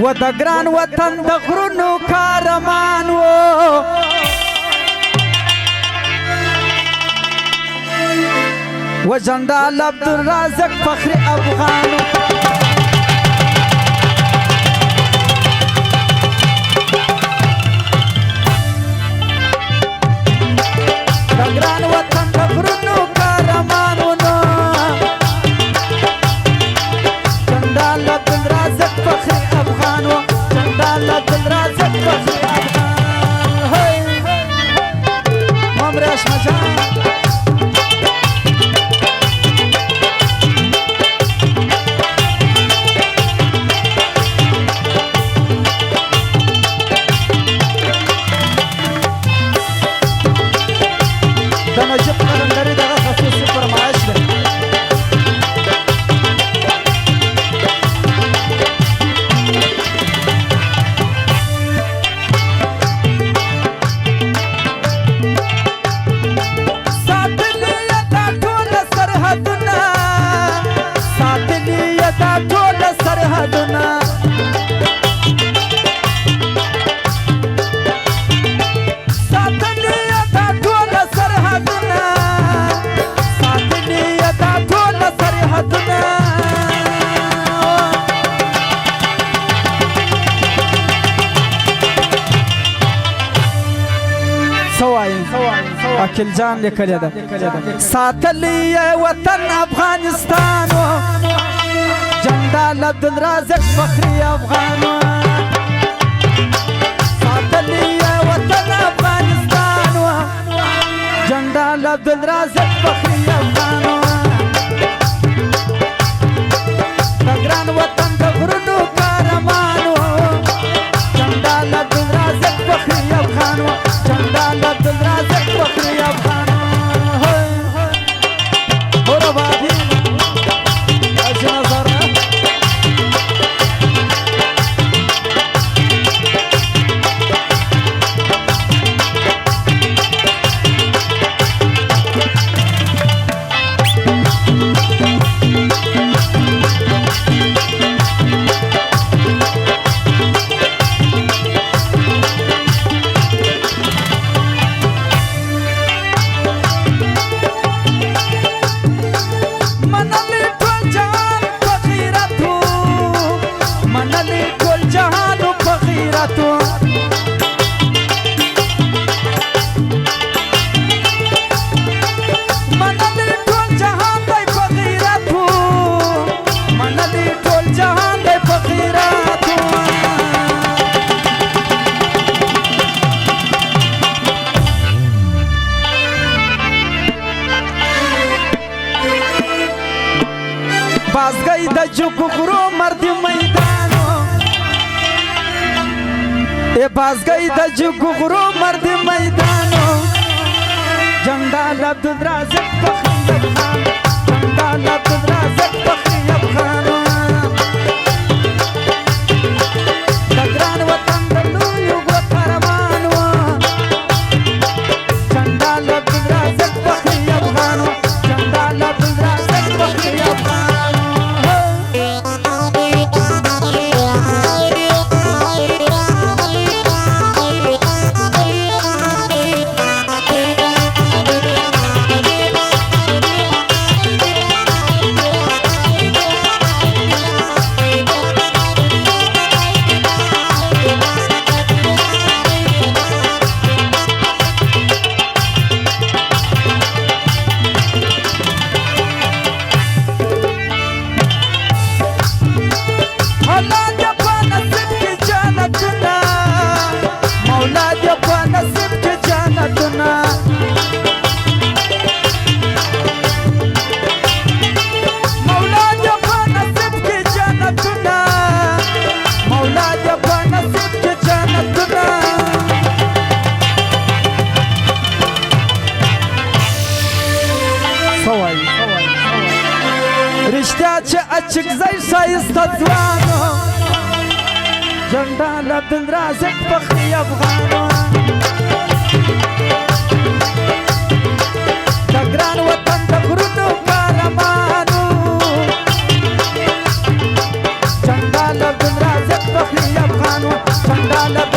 و د ګران وطن د غرونو کارمان و و جندال عبدالرازق فخر افغان د ګران وطن د غرونو کارمان و جندال عبدالرازق فخر افغان و جندال عبدالرازق فخر افغان مامرش مجان نجيب قلندري دغه خصوصي فرمایش ده ساتلي دا ټول سرحدونه ساتلي دا ټول سرحدونه اکل جان لیکلی ده ساتلی وطن افغانستان جندال عبدالرازق فخری افغان ساتلی وطن افغانستان جندال عبدالرازق فخری افغان د ګران وطن د غرونو کارمان جندال عبدالرازق فخری افغان جندال عبدالرازق فخری افغان بازگئی د جوکو غرو مرد میدانو ای بازگئی د جوکو غرو مرد میدانو جندال عبدالرازق فخری افغان جندال عبدالرازق فخری افغان د ګران وطن د لویو قهرمان جندال عبدالرازق فخری افغان جندال عبدالرازق فخری افغان رشتہ چه اچک زی شایسته ځوانو جندال عبدالرازق فخری افغان د ګران وطن د غرونو کارمانو جندال عبدالرازق فخری चंडाल